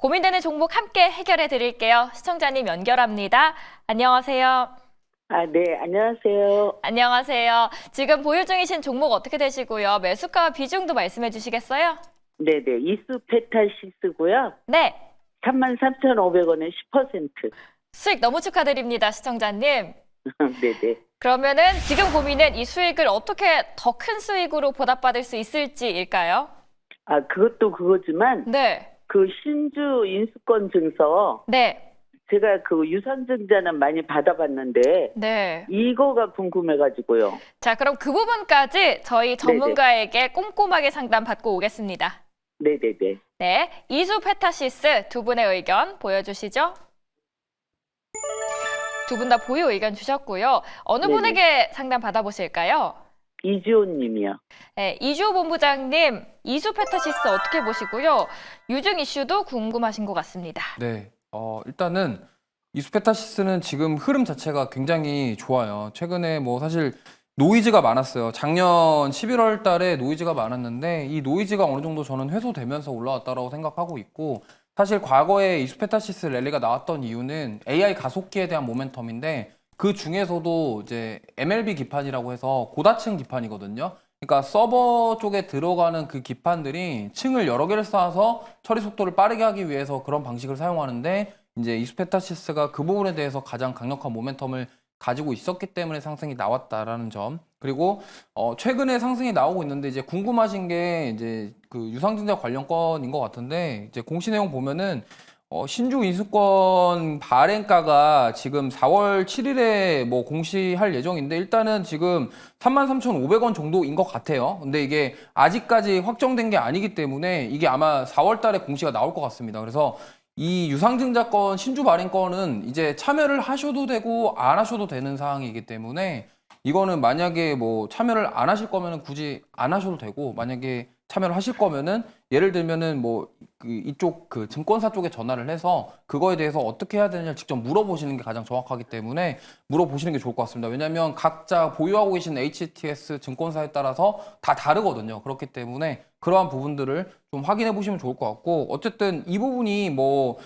고민되는 종목 함께 해결해 드릴게요. 시청자님 연결합니다. 안녕하세요. 네, 안녕하세요. 안녕하세요. 지금 보유 중이신 종목 어떻게 되시고요? 매수가와 비중도 말씀해 주시겠어요? 네네, 이수페탈시스고요. 네. 33,500원에 10%. 수익 너무 축하드립니다, 시청자님. 네네. 그러면은 지금 고민은 이 수익을 어떻게 더 큰 수익으로 보답받을 수 있을지일까요? 그것도 그거지만, 네. 그 신주 인수권 증서, 네. 제가 그 유상증자는 많이 받아봤는데, 네. 이거가 궁금해가지고요. 자, 그럼 그 부분까지 저희 전문가에게 꼼꼼하게 상담 받고 오겠습니다. 네네네. 네. 이수페타시스 두 분의 의견 보여주시죠. 두 분 다 보유 의견 주셨고요. 어느 네네. 분에게 상담 받아보실까요? 이주호 님이요. 네, 이주호 본부장님, 이수페타시스 어떻게 보시고요? 유증 이슈도 궁금하신 것 같습니다. 네, 일단은 이수페타시스는 지금 흐름 자체가 굉장히 좋아요. 최근에 뭐 사실 노이즈가 많았어요. 작년 11월 달에 노이즈가 많았는데 이 노이즈가 어느 정도 저는 해소되면서 올라왔다라고 생각하고 있고, 사실 과거에 이수페타시스 랠리가 나왔던 이유는 AI 가속기에 대한 모멘텀인데 그 중에서도 이제 MLB 기판이라고 해서 고다층 기판이거든요. 그러니까 서버 쪽에 들어가는 그 기판들이 층을 여러 개를 쌓아서 처리 속도를 빠르게 하기 위해서 그런 방식을 사용하는데, 이제 이수페타시스가 그 부분에 대해서 가장 강력한 모멘텀을 가지고 있었기 때문에 상승이 나왔다라는 점. 그리고 최근에 상승이 나오고 있는데 이제 궁금하신 게 이제 그 유상증자 관련 건인 것 같은데, 이제 공시 내용 보면은 신주 인수권 발행가가 지금 4월 7일에 뭐 공시할 예정인데, 일단은 지금 33,500원 정도인 것 같아요. 근데 이게 아직까지 확정된 게 아니기 때문에 이게 아마 4월 달에 공시가 나올 것 같습니다. 그래서 이 유상증자권 신주 발행권은 이제 참여를 하셔도 되고 안 하셔도 되는 사항이기 때문에, 이거는 만약에 뭐 참여를 안 하실 거면은 굳이 안 하셔도 되고, 만약에 참여를 하실 거면은 예를 들면은 뭐 그 이쪽 그 증권사 쪽에 전화를 해서 그거에 대해서 어떻게 해야 되느냐 직접 물어보시는 게 가장 정확하기 때문에 물어보시는 게 좋을 것 같습니다. 왜냐하면 각자 보유하고 계신 HTS 증권사에 따라서 다 다르거든요. 그렇기 때문에 그러한 부분들을 좀 확인해 보시면 좋을 것 같고, 어쨌든 이 부분이 뭐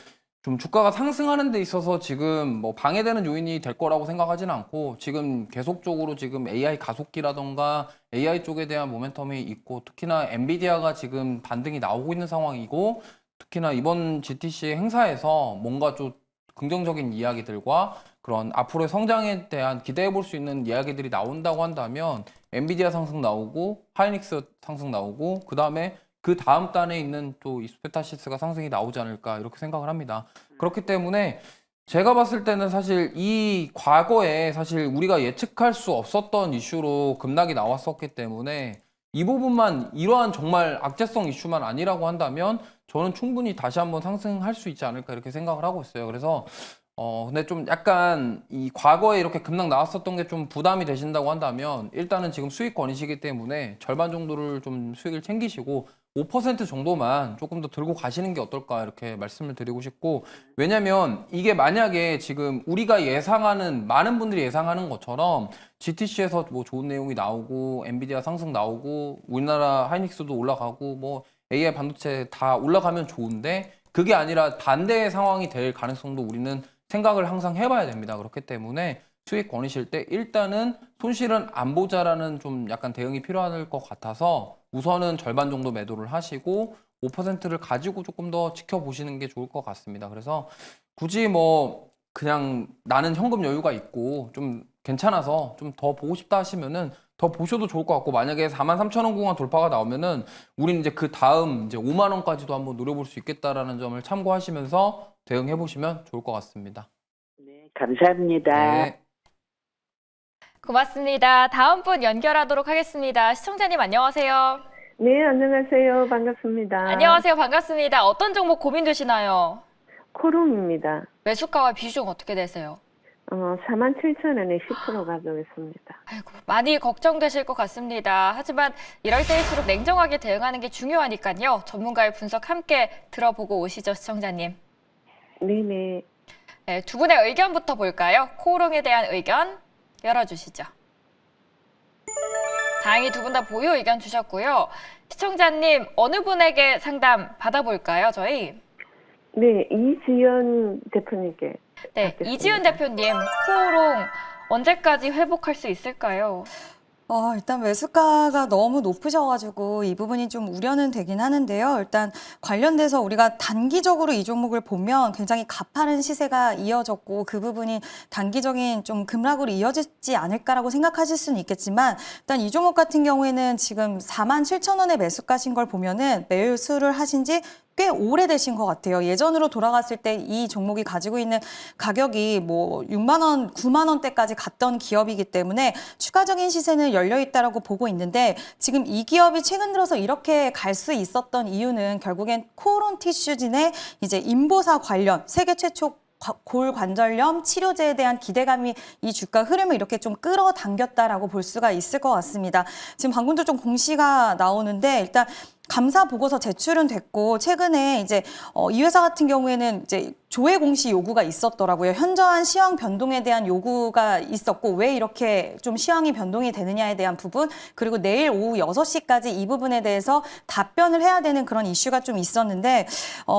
좀 주가가 상승하는 데 있어서 지금 뭐 방해되는 요인이 될 거라고 생각하지는 않고, 지금 계속적으로 지금 AI 가속기라던가 AI 쪽에 대한 모멘텀이 있고, 특히나 엔비디아가 지금 반등이 나오고 있는 상황이고, 특히나 이번 GTC 행사에서 뭔가 좀 긍정적인 이야기들과 그런 앞으로의 성장에 대한 기대해 볼 수 있는 이야기들이 나온다고 한다면 엔비디아 상승 나오고 하이닉스 상승 나오고, 그 다음에 그 다음 단에 있는 또 이수페타시스가 상승이 나오지 않을까 이렇게 생각을 합니다. 그렇기 때문에 제가 봤을 때는 사실 이 과거에 사실 우리가 예측할 수 없었던 이슈로 급락이 나왔었기 때문에 이 부분만 이러한 정말 악재성 이슈만 아니라고 한다면 저는 충분히 다시 한번 상승할 수 있지 않을까 이렇게 생각을 하고 있어요. 그래서 근데 좀 약간 이 과거에 이렇게 급락 나왔었던 게 좀 부담이 되신다고 한다면, 일단은 지금 수익권이시기 때문에 절반 정도를 좀 수익을 챙기시고 5% 정도만 조금 더 들고 가시는 게 어떨까 이렇게 말씀을 드리고 싶고, 왜냐면 이게 만약에 지금 우리가 예상하는, 많은 분들이 예상하는 것처럼 GTC에서 뭐 좋은 내용이 나오고 엔비디아 상승 나오고 우리나라 하이닉스도 올라가고 뭐 AI 반도체 다 올라가면 좋은데, 그게 아니라 반대의 상황이 될 가능성도 우리는 생각을 항상 해봐야 됩니다. 그렇기 때문에 수익 권이실 때 일단은 손실은 안 보자라는 좀 약간 대응이 필요할 것 같아서 우선은 절반 정도 매도를 하시고 5%를 가지고 조금 더 지켜보시는 게 좋을 것 같습니다. 그래서 굳이 뭐 그냥 나는 현금 여유가 있고 좀 괜찮아서 좀 더 보고 싶다 하시면은 더 보셔도 좋을 것 같고, 만약에 43,000원 구간 돌파가 나오면은 우리는 이제 그 다음 이제 5만 원까지도 한번 노려볼 수 있겠다라는 점을 참고하시면서 대응해 보시면 좋을 것 같습니다. 네, 감사합니다. 네. 고맙습니다. 다음 분 연결하도록 하겠습니다. 시청자님 안녕하세요. 네, 안녕하세요. 반갑습니다. 안녕하세요. 반갑습니다. 어떤 종목 고민되시나요? 코롱입니다. 매수가와 비중 어떻게 되세요? 47,000원에 10% 가져오겠습니다. 아이고, 많이 걱정되실 것 같습니다. 하지만 이럴 때일수록 냉정하게 대응하는 게 중요하니까요. 전문가의 분석 함께 들어보고 오시죠, 시청자님. 네네. 네, 두 분의 의견부터 볼까요? 코오롱에 대한 의견 열어주시죠. 다행히 두 분 다 보유 의견 주셨고요. 시청자님, 어느 분에게 상담 받아볼까요, 저희? 네, 이지연 대표님께. 네, 받겠습니다. 이지은 대표님, 코오롱 언제까지 회복할 수 있을까요? 일단 매수가가 너무 높으셔가지고 이 부분이 좀 우려는 되긴 하는데요. 일단 관련돼서 우리가 단기적으로 이 종목을 보면 굉장히 가파른 시세가 이어졌고 그 부분이 단기적인 좀 급락으로 이어지지 않을까라고 생각하실 수는 있겠지만 일단 이 종목 같은 경우에는 지금 47,000원에 매수가신 걸 보면은 매수를 하신 지 꽤 오래되신 것 같아요. 예전으로 돌아갔을 때 이 종목이 가지고 있는 가격이 뭐 6만 원, 9만 원대까지 갔던 기업이기 때문에 추가적인 시세는 열려 있다라고 보고 있는데 지금 이 기업이 최근 들어서 이렇게 갈 수 있었던 이유는 결국엔 코오롱 티슈진의 이제 인보사 관련 세계 최초 골관절염 치료제에 대한 기대감이 이 주가 흐름을 이렇게 좀 끌어당겼다라고 볼 수가 있을 것 같습니다. 지금 방금도 좀 공시가 나오는데 일단 감사 보고서 제출은 됐고 최근에 이제 이 회사 같은 경우에는 이제 조회 공시 요구가 있었더라고요. 현저한 시황 변동에 대한 요구가 있었고 왜 이렇게 좀 시황이 변동이 되느냐에 대한 부분 그리고 내일 오후 6시까지 이 부분에 대해서 답변을 해야 되는 그런 이슈가 좀 있었는데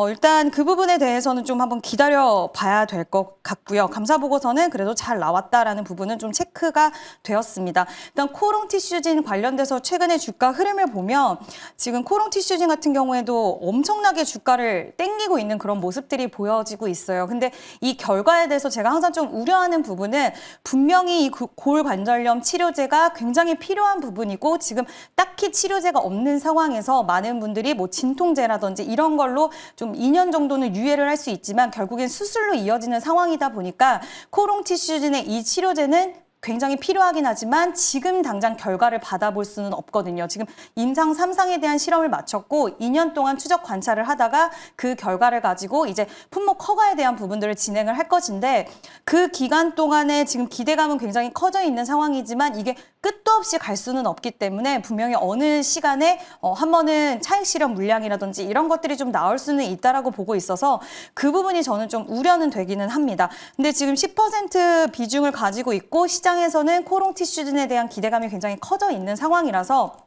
일단 그 부분에 대해서는 좀 한번 기다려 봐야 될 것 같고요. 감사 보고서는 그래도 잘 나왔다라는 부분은 좀 체크가 되었습니다. 일단 코오롱 티슈진 관련돼서 최근에 주가 흐름을 보면 지금 코오롱 티슈진 같은 경우에도 엄청나게 주가를 땡기고 있는 그런 모습들이 보여지고 있어요. 근데 이 결과에 대해서 제가 항상 좀 우려하는 부분은 분명히 이 골관절염 치료제가 굉장히 필요한 부분이고 지금 딱히 치료제가 없는 상황에서 많은 분들이 뭐 진통제라든지 이런 걸로 좀 2년 정도는 유예를 할 수 있지만 결국엔 수술로 이어지는 상황이다 보니까 코오롱 티슈진의 이 치료제는 굉장히 필요하긴 하지만 지금 당장 결과를 받아볼 수는 없거든요. 지금 임상 3상에 대한 실험을 마쳤고 2년 동안 추적 관찰을 하다가 그 결과를 가지고 이제 품목 허가에 대한 부분들을 진행을 할 것인데 그 기간 동안에 지금 기대감은 굉장히 커져 있는 상황이지만 이게 끝도 없이 갈 수는 없기 때문에 분명히 어느 시간에 한 번은 차익 실험 물량이라든지 이런 것들이 좀 나올 수는 있다라고 보고 있어서 그 부분이 저는 좀 우려는 되기는 합니다. 근데 지금 10% 비중을 가지고 있고 시장에서는 코오롱 티슈진에 대한 기대감이 굉장히 커져 있는 상황이라서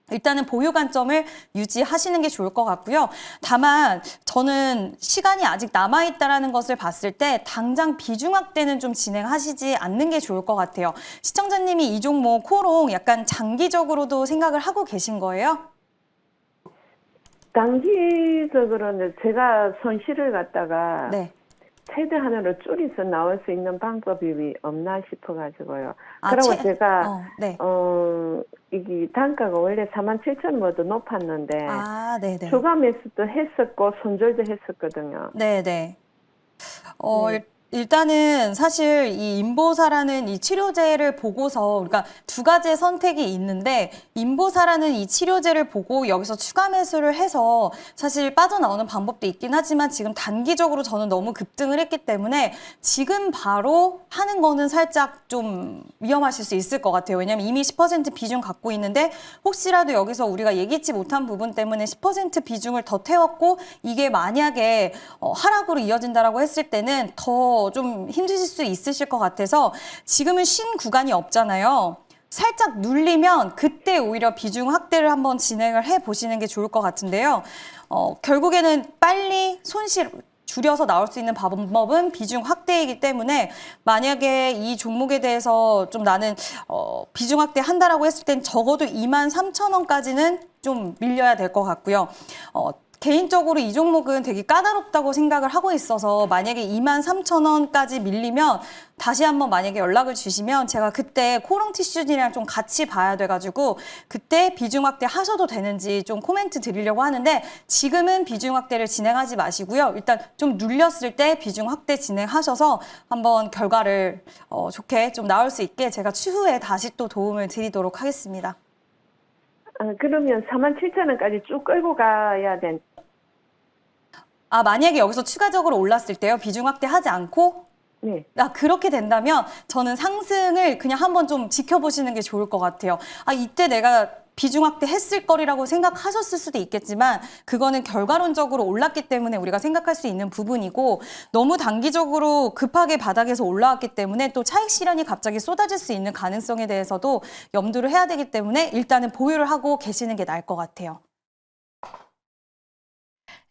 일단은 보유 관점을 유지하시는 게 좋을 것 같고요. 다만 저는 시간이 아직 남아있다는 것을 봤을 때 당장 비중 확대는 좀 진행하시지 않는 게 좋을 것 같아요. 시청자님이 이 종목 코오롱 약간 장기적으로도 생각을 하고 계신 거예요? 단기적으로는 제가 손실을 갖다가 네. 최대한으로 줄여서 나올 수 있는 방법이 없나 싶어가지고요. 그리고 제가 네. 이게 단가가 원래 47,000원보다 높았는데 네네. 추가 매수도 했었고 손절도 했었거든요. 네네. 일단은 사실 이 인보사라는 이 치료제를 보고서 우리가 두 가지의 선택이 있는데 인보사라는 이 치료제를 보고 여기서 추가 매수를 해서 사실 빠져나오는 방법도 있긴 하지만 지금 단기적으로 저는 너무 급등을 했기 때문에 지금 바로 하는 거는 살짝 좀 위험하실 수 있을 것 같아요. 왜냐하면 이미 10% 비중 갖고 있는데 혹시라도 여기서 우리가 예기치 못한 부분 때문에 10% 비중을 더 태웠고 이게 만약에 하락으로 이어진다라고 했을 때는 더 좀 힘드실 수 있으실 것 같아서 지금은 쉰 구간이 없잖아요. 살짝 눌리면 그때 오히려 비중 확대를 한번 진행을 해보시는 게 좋을 것 같은데요. 결국에는 빨리 손실 줄여서 나올 수 있는 방법은 비중 확대이기 때문에 만약에 이 종목에 대해서 좀 나는 비중 확대 한다라고 했을 땐 적어도 23,000원까지는 좀 밀려야 될 것 같고요. 개인적으로 이 종목은 되게 까다롭다고 생각을 하고 있어서 만약에 23,000원까지 밀리면 다시 한번 만약에 연락을 주시면 제가 그때 코오롱 티슈진이랑 좀 같이 봐야 돼가지고 그때 비중 확대 하셔도 되는지 좀 코멘트 드리려고 하는데 지금은 비중 확대를 진행하지 마시고요. 일단 좀 눌렸을 때 비중 확대 진행하셔서 한번 결과를 좋게 좀 나올 수 있게 제가 추후에 다시 또 도움을 드리도록 하겠습니다. 그러면 47,000원까지 쭉 끌고 가야 된. 만약에 여기서 추가적으로 올랐을 때요. 비중 확대하지 않고 네. 그렇게 된다면 저는 상승을 그냥 한번 좀 지켜보시는 게 좋을 것 같아요. 이때 내가 비중 확대했을 거리라고 생각하셨을 수도 있겠지만 그거는 결과론적으로 올랐기 때문에 우리가 생각할 수 있는 부분이고 너무 단기적으로 급하게 바닥에서 올라왔기 때문에 또 차익 실현이 갑자기 쏟아질 수 있는 가능성에 대해서도 염두를 해야 되기 때문에 일단은 보유를 하고 계시는 게 나을 것 같아요.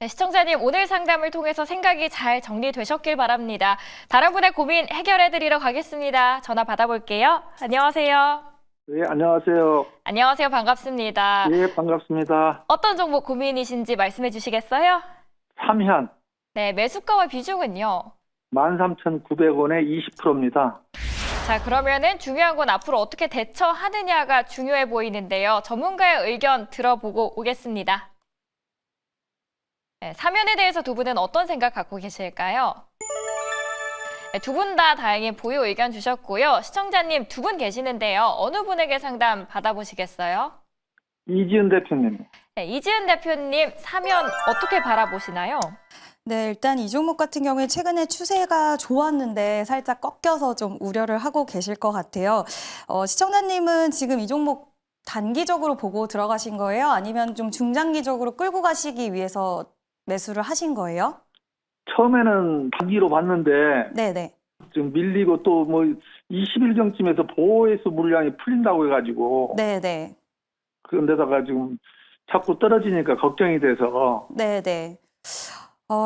네, 시청자님 오늘 상담을 통해서 생각이 잘 정리되셨길 바랍니다. 다른 분의 고민 해결해드리러 가겠습니다. 전화 받아볼게요. 안녕하세요. 네, 안녕하세요. 안녕하세요. 반갑습니다. 예, 반갑습니다. 어떤 종목 고민이신지 말씀해 주시겠어요? 삼현 네, 매수가와 비중은요? 13,900원에 20%입니다. 자, 그러면은 중요한 건 앞으로 어떻게 대처하느냐가 중요해 보이는데요. 전문가의 의견 들어보고 오겠습니다. 네, 사면에 대해서 두 분은 어떤 생각 갖고 계실까요? 네, 두 분 다 다행히 보유 의견 주셨고요. 시청자님 두 분 계시는데요. 어느 분에게 상담 받아보시겠어요? 이지은 대표님. 네, 이지은 대표님 사면 어떻게 바라보시나요? 네, 일단 이 종목 같은 경우에 최근에 추세가 좋았는데 살짝 꺾여서 좀 우려를 하고 계실 것 같아요. 시청자님은 지금 이 종목 단기적으로 보고 들어가신 거예요? 아니면 좀 중장기적으로 끌고 가시기 위해서 매수를 하신 거예요? 처음에는 단기로 봤는데 네네. 좀 밀리고 또 뭐 20일경쯤에서 보호해수 물량이 풀린다고 해가지고 네네. 그런데다가 지금 자꾸 떨어지니까 걱정이 돼서 네네.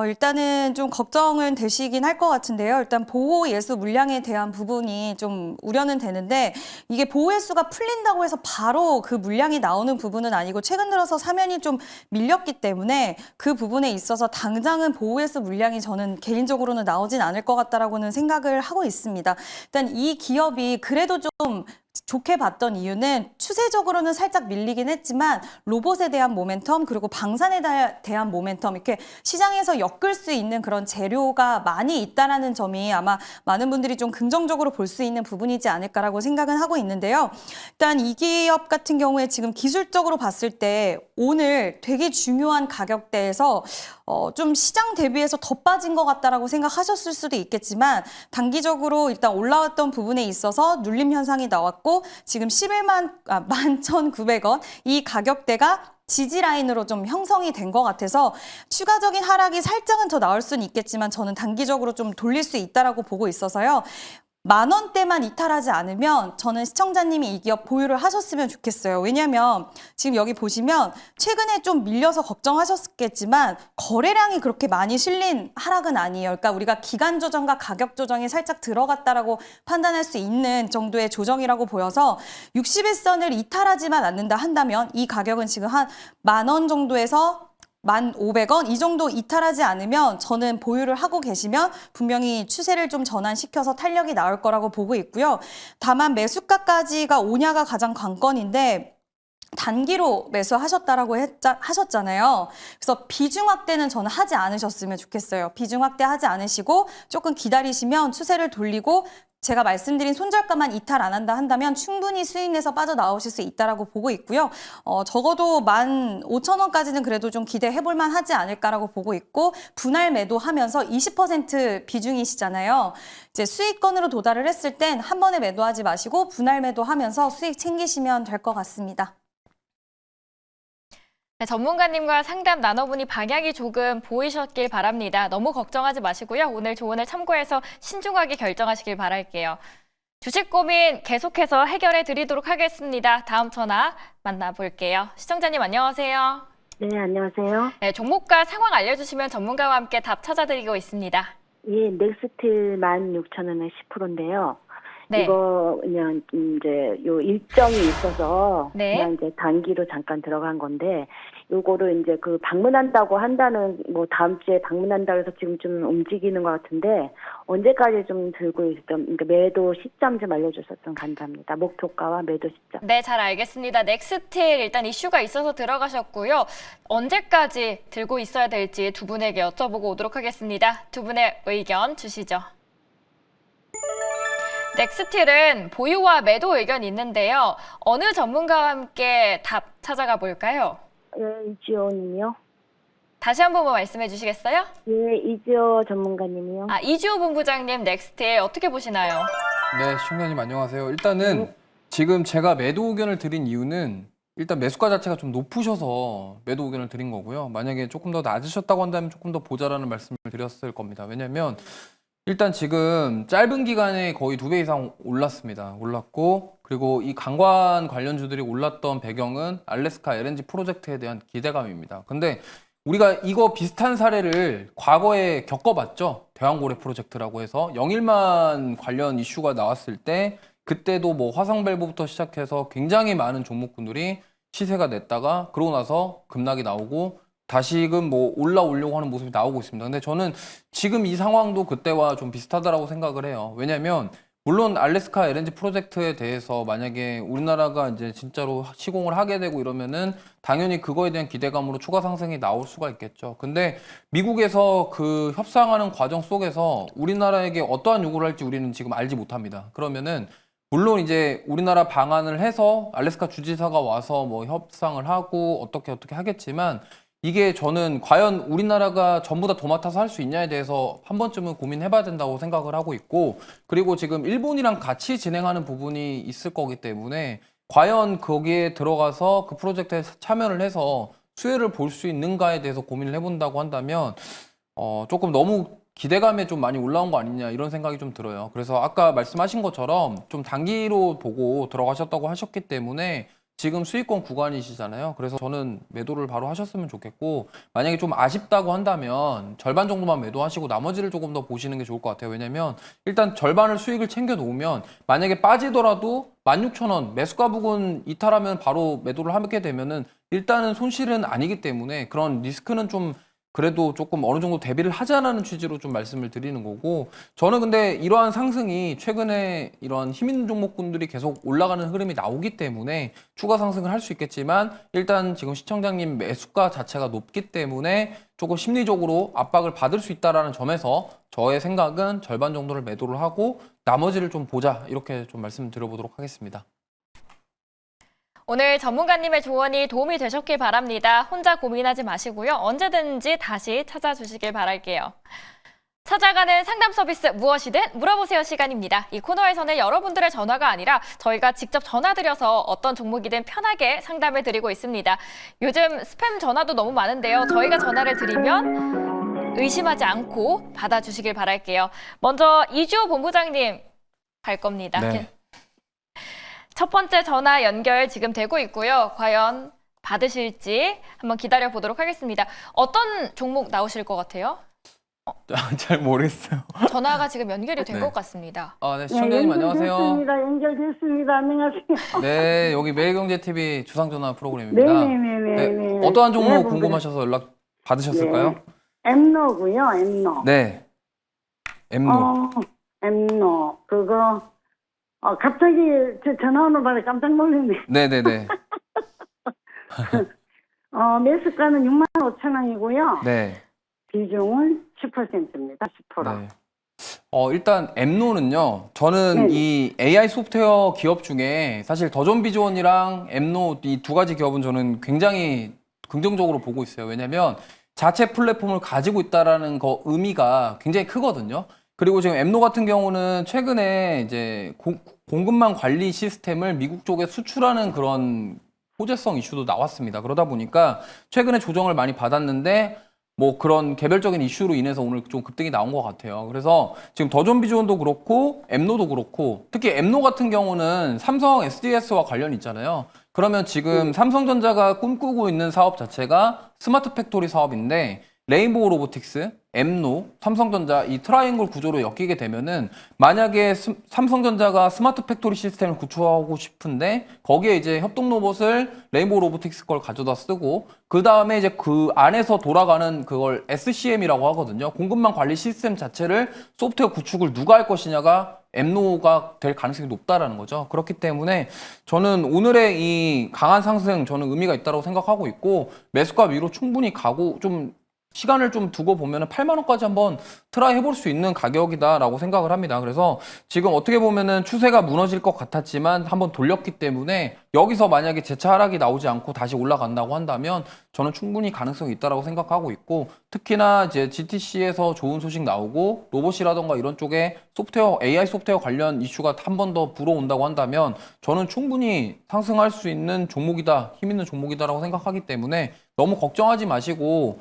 일단은 좀 걱정은 되시긴 할 것 같은데요. 일단 보호 예수 물량에 대한 부분이 좀 우려는 되는데 이게 보호 예수가 풀린다고 해서 바로 그 물량이 나오는 부분은 아니고 최근 들어서 사면이 좀 밀렸기 때문에 그 부분에 있어서 당장은 보호 예수 물량이 저는 개인적으로는 나오진 않을 것 같다라고는 생각을 하고 있습니다. 일단 이 기업이 그래도 좀 좋게 봤던 이유는 추세적으로는 살짝 밀리긴 했지만 로봇에 대한 모멘텀 그리고 방산에 대한 모멘텀 이렇게 시장에서 엮을 수 있는 그런 재료가 많이 있다라는 점이 아마 많은 분들이 좀 긍정적으로 볼 수 있는 부분이지 않을까라고 생각은 하고 있는데요. 일단 이 기업 같은 경우에 지금 기술적으로 봤을 때 오늘 되게 중요한 가격대에서 좀 시장 대비해서 더 빠진 것 같다라고 생각하셨을 수도 있겠지만 단기적으로 일단 올라왔던 부분에 있어서 눌림 현상이 나왔고 지금 11,900원 이 가격대가 지지 라인으로 좀 형성이 된 것 같아서 추가적인 하락이 살짝은 더 나올 수는 있겠지만 저는 단기적으로 좀 돌릴 수 있다라고 보고 있어서요. 10,000원대만 이탈하지 않으면 저는 시청자님이 이 기업 보유를 하셨으면 좋겠어요. 왜냐하면 지금 여기 보시면 최근에 좀 밀려서 걱정하셨겠지만 거래량이 그렇게 많이 실린 하락은 아니에요. 그러니까 우리가 기간 조정과 가격 조정이 살짝 들어갔다라고 판단할 수 있는 정도의 조정이라고 보여서 61선을 이탈하지만 않는다 한다면 이 가격은 지금 한 10,000원 정도에서 1,500원 이 정도 이탈하지 않으면 저는 보유를 하고 계시면 분명히 추세를 좀 전환시켜서 탄력이 나올 거라고 보고 있고요. 다만 매수가까지가 오냐가 가장 관건인데 단기로 매수하셨다라고 하셨잖아요. 그래서 비중 확대는 저는 하지 않으셨으면 좋겠어요. 비중 확대 하지 않으시고 조금 기다리시면 추세를 돌리고 제가 말씀드린 손절가만 이탈 안 한다 한다면 충분히 수익 내서 빠져나오실 수 있다라고 보고 있고요. 적어도 15,000원까지는 그래도 좀 기대해 볼 만하지 않을까라고 보고 있고 분할 매도하면서 20% 비중이시잖아요. 이제 수익권으로 도달을 했을 땐 한 번에 매도하지 마시고 분할 매도하면서 수익 챙기시면 될 것 같습니다. 네, 전문가님과 상담 나눠보니 방향이 조금 보이셨길 바랍니다. 너무 걱정하지 마시고요. 오늘 조언을 참고해서 신중하게 결정하시길 바랄게요. 주식 고민 계속해서 해결해 드리도록 하겠습니다. 다음 전화 만나볼게요. 시청자님 안녕하세요. 네, 안녕하세요. 네, 종목과 상황 알려주시면 전문가와 함께 답 찾아드리고 있습니다. 예, 넥스트 16,000원에 10%인데요. 네. 이거 그냥 이제 요 일정이 있어서 네. 그냥 이제 단기로 잠깐 들어간 건데 요거를 이제 그 방문한다고 한다는 뭐 다음 주에 방문한다고 해서 지금 좀 움직이는 것 같은데 언제까지 좀 들고 있었던 그러니까 매도 시점 좀 알려주셨으면 감사합니다. 목표가와 매도 시점. 네, 잘 알겠습니다. 넥스틸 일단 이슈가 있어서 들어가셨고요. 언제까지 들고 있어야 될지 두 분에게 여쭤보고 오도록 하겠습니다. 두 분의 의견 주시죠. 넥스틸은 보유와 매도 의견이 있는데요. 어느 전문가와 함께 답 찾아가 볼까요? 예, 이지호님이요. 다시 한 번만 말씀해 주시겠어요? 예, 이지호 전문가님이요. 이주호 본부장님 넥스틸 어떻게 보시나요? 네, 시청자님 안녕하세요. 일단은 지금 제가 매도 의견을 드린 이유는 일단 매수가 자체가 좀 높으셔서 매도 의견을 드린 거고요. 만약에 조금 더 낮으셨다고 한다면 조금 더 보자라는 말씀을 드렸을 겁니다. 왜냐하면 일단 지금 짧은 기간에 거의 2배 이상 올랐습니다. 올랐고 그리고 이 강관 관련주들이 올랐던 배경은 알래스카 LNG 프로젝트에 대한 기대감입니다. 근데 우리가 이거 비슷한 사례를 과거에 겪어봤죠. 대왕고래 프로젝트라고 해서 영일만 관련 이슈가 나왔을 때 그때도 뭐 화성밸브부터 시작해서 굉장히 많은 종목군들이 시세가 냈다가 그러고 나서 급락이 나오고 다시금 뭐 올라오려고 하는 모습이 나오고 있습니다. 근데 저는 지금 이 상황도 그때와 좀 비슷하다라고 생각을 해요. 왜냐하면 물론 알래스카 LNG 프로젝트에 대해서 만약에 우리나라가 이제 진짜로 시공을 하게 되고 이러면은 당연히 그거에 대한 기대감으로 추가 상승이 나올 수가 있겠죠. 근데 미국에서 그 협상하는 과정 속에서 우리나라에게 어떠한 요구를 할지 우리는 지금 알지 못합니다. 그러면은 물론 이제 우리나라 방안을 해서 알래스카 주지사가 와서 뭐 협상을 하고 어떻게 하겠지만 이게 저는 과연 우리나라가 전부 다 도맡아서 할 수 있냐에 대해서 한 번쯤은 고민해봐야 된다고 생각을 하고 있고 그리고 지금 일본이랑 같이 진행하는 부분이 있을 거기 때문에 과연 거기에 들어가서 그 프로젝트에 참여를 해서 수혜를 볼 수 있는가에 대해서 고민을 해본다고 한다면 조금 너무 기대감에 좀 많이 올라온 거 아니냐 이런 생각이 좀 들어요. 그래서 아까 말씀하신 것처럼 좀 단기로 보고 들어가셨다고 하셨기 때문에 지금 수익권 구간이시잖아요. 그래서 저는 매도를 바로 하셨으면 좋겠고 만약에 좀 아쉽다고 한다면 절반 정도만 매도하시고 나머지를 조금 더 보시는 게 좋을 것 같아요. 왜냐면 일단 절반을 수익을 챙겨 놓으면 만약에 빠지더라도 16,000원 매수가 부근 이탈하면 바로 매도를 하게 되면은 일단은 손실은 아니기 때문에 그런 리스크는 좀 그래도 조금 어느 정도 대비를 하자라는 취지로 좀 말씀을 드리는 거고 저는 근데 이러한 상승이 최근에 이런 힘 있는 종목군들이 계속 올라가는 흐름이 나오기 때문에 추가 상승을 할 수 있겠지만 일단 지금 시청자님 매수가 자체가 높기 때문에 조금 심리적으로 압박을 받을 수 있다는 점에서 저의 생각은 절반 정도를 매도를 하고 나머지를 좀 보자 이렇게 좀 말씀드려보도록 하겠습니다. 오늘 전문가님의 조언이 도움이 되셨길 바랍니다. 혼자 고민하지 마시고요. 언제든지 다시 찾아주시길 바랄게요. 찾아가는 상담 서비스 무엇이든 물어보세요 시간입니다. 이 코너에서는 여러분들의 전화가 아니라 저희가 직접 전화드려서 어떤 종목이든 편하게 상담해드리고 있습니다. 요즘 스팸 전화도 너무 많은데요. 저희가 전화를 드리면 의심하지 않고 받아주시길 바랄게요. 먼저 이주호 본부장님 갈 겁니다. 네. 첫 번째 전화 연결 지금 되고 있고요. 과연 받으실지 한번 기다려 보도록 하겠습니다. 어떤 종목 나오실 것 같아요? 잘 모르겠어요. 전화가 지금 연결이 된 네. 것 같습니다. 네, 시청자님 안녕하세요. 연결됐습니다. 안녕하세요. 네, 여기 매일경제TV 주상전화 프로그램입니다. 네네네네. 어떠한 종목 궁금하셔서 연락 받으셨을까요? 엠노고요, 엠노. 네. 엠노. 엠노. 그거, 갑자기 전화 오는 바람에 깜짝 놀랐네. 네네네. 매수가는 65,000원이고요. 네. 비중은 10%입니다. 10%. 네. 일단 엠노는요. 저는 이 AI 소프트웨어 기업 중에 사실 더존비전이랑 엠노 이 두 가지 기업은 저는 굉장히 긍정적으로 보고 있어요. 왜냐면 자체 플랫폼을 가지고 있다라는 거 의미가 굉장히 크거든요. 그리고 지금 엠노 같은 경우는 최근에 이제 공급망 관리 시스템을 미국 쪽에 수출하는 그런 호재성 이슈도 나왔습니다. 그러다 보니까 최근에 조정을 많이 받았는데 뭐 그런 개별적인 이슈로 인해서 오늘 좀 급등이 나온 것 같아요. 그래서 지금 더존비전도 그렇고 엠노도 그렇고 특히 엠노 같은 경우는 삼성 SDS와 관련이 있잖아요. 그러면 지금 삼성전자가 꿈꾸고 있는 사업 자체가 스마트 팩토리 사업인데 레인보우 로보틱스, 엠노, 삼성전자 이 트라이앵글 구조로 엮이게 되면은 만약에 삼성전자가 스마트 팩토리 시스템을 구축하고 싶은데 거기에 이제 협동 로봇을 레인보우 로보틱스 걸 가져다 쓰고 그 다음에 이제 그 안에서 돌아가는 그걸 SCM이라고 하거든요. 공급망 관리 시스템 자체를 소프트웨어 구축을 누가 할 것이냐가 엠노가 될 가능성이 높다라는 거죠. 그렇기 때문에 저는 오늘의 이 강한 상승 저는 의미가 있다고 생각하고 있고 매수가 위로 충분히 가고 좀 시간을 좀 두고 보면은 8만 원까지 한번 트라이 해볼 수 있는 가격이다라고 생각을 합니다. 그래서 지금 어떻게 보면은 추세가 무너질 것 같았지만 한번 돌렸기 때문에 여기서 만약에 재차 하락이 나오지 않고 다시 올라간다고 한다면 저는 충분히 가능성이 있다라고 생각하고 있고 특히나 이제 GTC에서 좋은 소식 나오고 로봇이라던가 이런 쪽에 소프트웨어 AI 소프트웨어 관련 이슈가 한 번 더 불어온다고 한다면 저는 충분히 상승할 수 있는 종목이다, 힘 있는 종목이다라고 생각하기 때문에 너무 걱정하지 마시고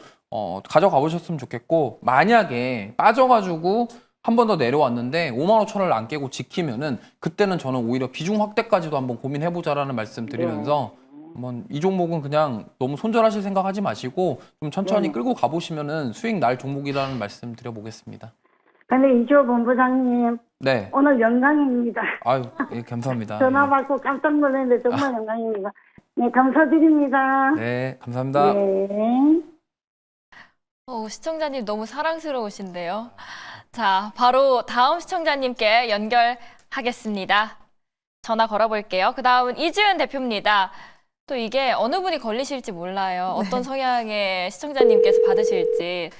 가져가 보셨으면 좋겠고 만약에 빠져가지고 한 번 더 내려왔는데 55,000원을 안 깨고 지키면은 그때는 저는 오히려 비중 확대까지도 한번 고민해보자라는 말씀 드리면서 한번 이 종목은 그냥 너무 손절하실 생각하지 마시고 좀 천천히 끌고 가보시면은 수익 날 종목이라는 말씀 드려보겠습니다. 근데 이조 본부장님, 네. 오늘 영광입니다. 아유, 예, 감사합니다. 전화 받고 깜짝 놀랐는데 정말 영광입니다. 네, 감사드립니다. 네, 감사합니다. 네. 시청자님 너무 사랑스러우신데요. 자, 바로 다음 시청자님께 연결하겠습니다. 전화 걸어볼게요. 그 다음은 이지은 대표입니다. 또 이게 어느 분이 걸리실지 몰라요. 어떤 성향의 시청자님께서 받으실지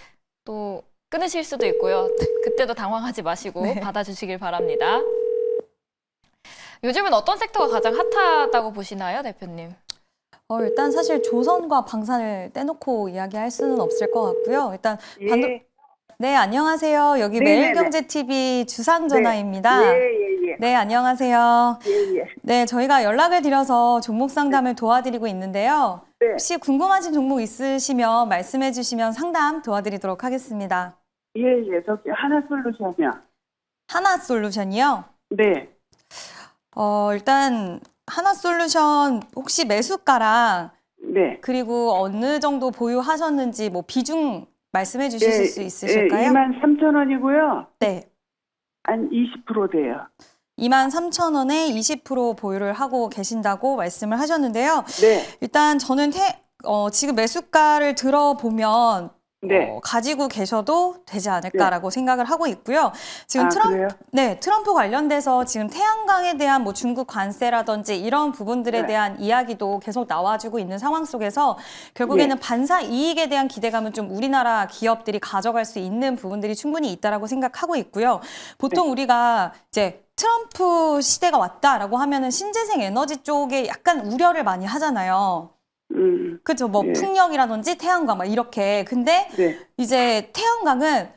또 끊으실 수도 있고요. 그때도 당황하지 마시고 받아주시길 바랍니다. 요즘은 어떤 섹터가 가장 핫하다고 보시나요, 대표님? 일단 사실 조선과 방산을 떼놓고 이야기할 수는 없을 것 같고요. 일단 네, 안녕하세요. 여기 매일경제TV 주상 전화입니다. 네, 안녕하세요. 네, 저희가 연락을 드려서 종목 상담을 도와드리고 있는데요. 혹시 궁금하신 종목 있으시면 말씀해 주시면 상담 도와드리도록 하겠습니다. 저기 하나솔루션이요. 하나솔루션이요? 네. 일단 하나솔루션 혹시 매수가랑 네. 그리고 어느 정도 보유하셨는지 뭐 비중 말씀해 주실 수 있으실까요? 23,000원이고요. 네. 한 20% 돼요. 23,000원에 20% 보유를 하고 계신다고 말씀을 하셨는데요. 네. 일단 저는 지금 매수가를 들어보면 네. 가지고 계셔도 되지 않을까라고 생각을 하고 있고요. 지금 그래요? 트럼프 관련돼서 지금 태양광에 대한 뭐 중국 관세라든지 이런 부분들에 대한 이야기도 계속 나와주고 있는 상황 속에서 결국에는 반사 이익에 대한 기대감은 좀 우리나라 기업들이 가져갈 수 있는 부분들이 충분히 있다라고 생각하고 있고요. 보통 우리가 이제 트럼프 시대가 왔다라고 하면은 신재생 에너지 쪽에 약간 우려를 많이 하잖아요. 그죠. 뭐 풍력이라든지 태양광 막 이렇게. 근데 이제 태양광은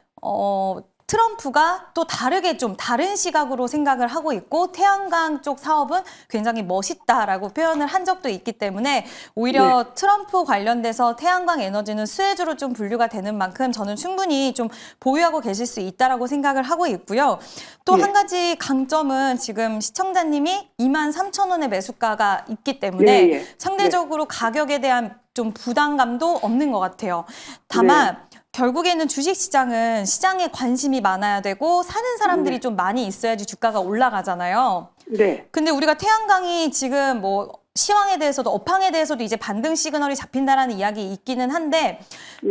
트럼프가 또 다르게 좀 다른 시각으로 생각을 하고 있고 태양광 쪽 사업은 굉장히 멋있다라고 표현을 한 적도 있기 때문에 오히려 트럼프 관련돼서 태양광 에너지는 수혜주로 좀 분류가 되는 만큼 저는 충분히 좀 보유하고 계실 수 있다라고 생각을 하고 있고요. 또 한 가지 강점은 지금 시청자님이 23,000원의 매수가가 있기 때문에 상대적으로 가격에 대한 좀 부담감도 없는 것 같아요. 다만 결국에는 주식시장은 시장에 관심이 많아야 되고 사는 사람들이 좀 많이 있어야지 주가가 올라가잖아요. 근데 우리가 태양광이 지금 뭐 시황에 대해서도 업황에 대해서도 이제 반등 시그널이 잡힌다라는 이야기 있기는 한데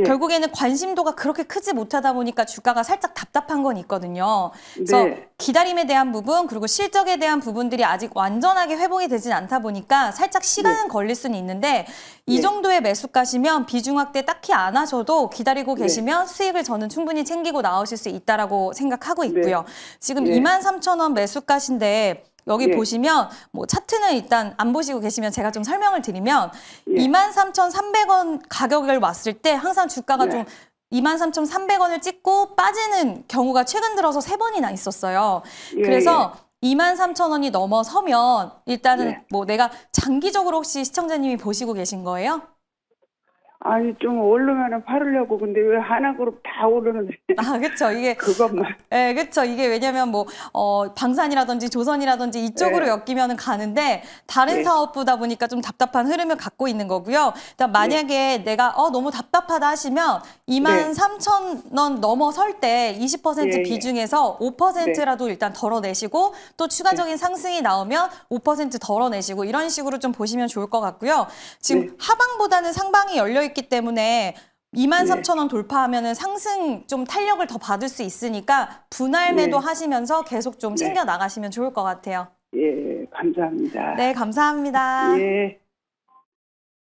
결국에는 관심도가 그렇게 크지 못하다 보니까 주가가 살짝 답답한 건 있거든요. 그래서 기다림에 대한 부분 그리고 실적에 대한 부분들이 아직 완전하게 회복이 되진 않다 보니까 살짝 시간은 걸릴 수는 있는데 이 정도의 매수가시면 비중 확대 딱히 안 하셔도 기다리고 계시면 수익을 저는 충분히 챙기고 나오실 수 있다라고 생각하고 있고요. 지금 23,000원 매수가신데 여기 보시면 뭐 차트는 일단 안 보시고 계시면 제가 좀 설명을 드리면 23,300원 가격을 왔을 때 항상 주가가 좀 23,300원을 찍고 빠지는 경우가 최근 들어서 3번이나 있었어요. 그래서 23,000원이 넘어서면 일단은 뭐 내가 장기적으로 혹시 시청자님이 보시고 계신 거예요? 아니 좀 오르면은 팔으려고. 근데 왜 하나그룹 다 오르는데? 아, 그렇죠. 이게 그것만. 네, 그렇죠. 이게 왜냐면 뭐 방산이라든지 조선이라든지 이쪽으로 엮이면은 가는데 다른 사업부다 보니까 좀 답답한 흐름을 갖고 있는 거고요. 일단 만약에 내가 너무 답답하다 하시면 23,000원 넘어설 때 20% 비중에서 5%라도 일단 덜어내시고 또 추가적인 상승이 나오면 5% 덜어내시고 이런 식으로 좀 보시면 좋을 것 같고요. 지금 하방보다는 상방이 열려 있기 때문에 23,000원 돌파하면은 상승 좀 탄력을 더 받을 수 있으니까 분할 매도 하시면서 계속 좀 챙겨 나가시면 좋을 것 같아요. 감사합니다. 네, 감사합니다. 예.